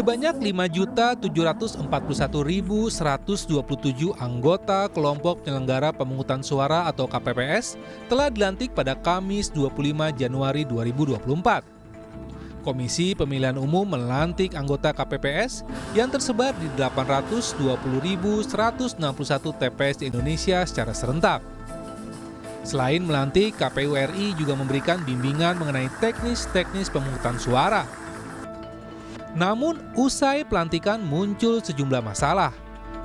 Sebanyak 5.741.127 anggota kelompok penyelenggara pemungutan suara atau KPPS telah dilantik pada Kamis 25 Januari 2024. Komisi Pemilihan Umum melantik anggota KPPS yang tersebar di 820.161 TPS di Indonesia secara serentak. Selain melantik, KPU RI juga memberikan bimbingan mengenai teknis-teknis pemungutan suara. Namun, usai pelantikan muncul sejumlah masalah,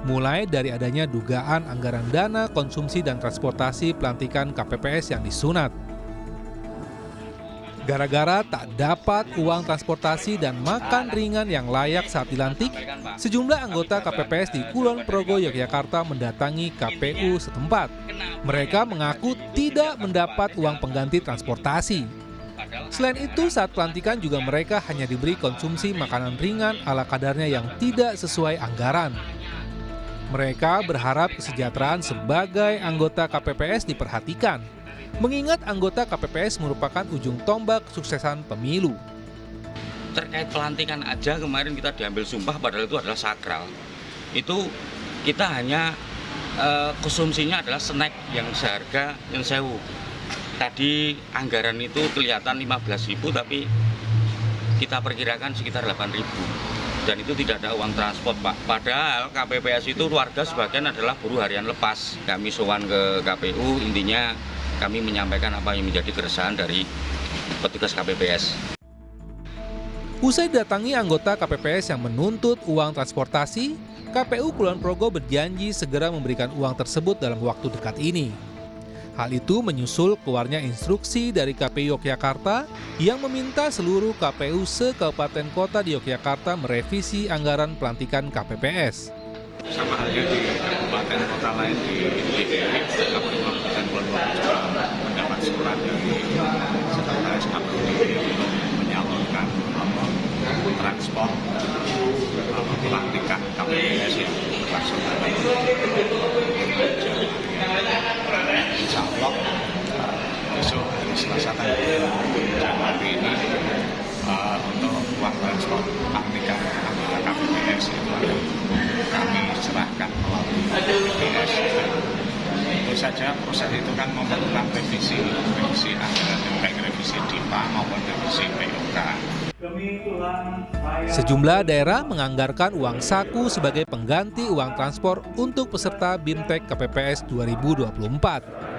mulai dari adanya dugaan anggaran dana konsumsi dan transportasi pelantikan KPPS yang disunat. Gara-gara tak dapat uang transportasi dan makan ringan yang layak saat dilantik, sejumlah anggota KPPS di Kulon Progo, Yogyakarta mendatangi KPU setempat. Mereka mengaku tidak mendapat uang pengganti transportasi. Selain itu, saat pelantikan juga mereka hanya diberi konsumsi makanan ringan ala kadarnya yang tidak sesuai anggaran. Mereka berharap kesejahteraan sebagai anggota KPPS diperhatikan, mengingat anggota KPPS merupakan ujung tombak kesuksesan pemilu. Terkait pelantikan aja kemarin kita diambil sumpah padahal itu adalah sakral. Itu kita hanya konsumsinya adalah snack yang seharga yang sewu. Tadi anggaran itu kelihatan 15.000 tapi kita perkirakan sekitar 8.000 dan itu tidak ada uang transport, Pak. Padahal KPPS itu warga sebagian adalah buruh harian lepas. Kami sowan ke KPU, intinya kami menyampaikan apa yang menjadi keresahan dari petugas KPPS. Usai datangi anggota KPPS yang menuntut uang transportasi, KPU Kulon Progo berjanji segera memberikan uang tersebut dalam waktu dekat ini. Hal itu menyusul keluarnya instruksi dari KPU Yogyakarta yang meminta seluruh KPU se-kabupaten kota di Yogyakarta merevisi anggaran pelantikan KPPS. Sama halnya di kabupaten kota lain di DKI, KPU Kabupaten Kulon Progo juga mendapat surat dari Sekretaris KPU untuk menyalurkan transport pelantikan KPPS yang berlangsung Insya Allah besok hari Selasa tanggal Januari ini untuk uang transport pelantikan anggota KPPS itu akan kami serahkan melalui KPPS. Tentu saja proses itu kan memerlukan revisi anggaran, baik revisi DIPA maupun revisi POK. Sejumlah daerah menganggarkan uang saku sebagai pengganti uang transport untuk peserta BIMTEK KPPS 2024.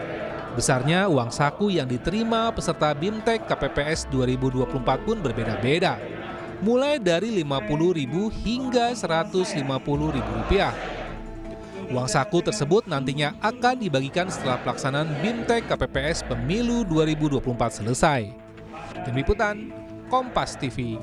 Besarnya uang saku yang diterima peserta BIMTEK KPPS 2024 pun berbeda-beda, mulai dari Rp50.000 hingga Rp150.000. Uang saku tersebut nantinya akan dibagikan setelah pelaksanaan BIMTEK KPPS Pemilu 2024 selesai. Tim Liputan, Kompas TV.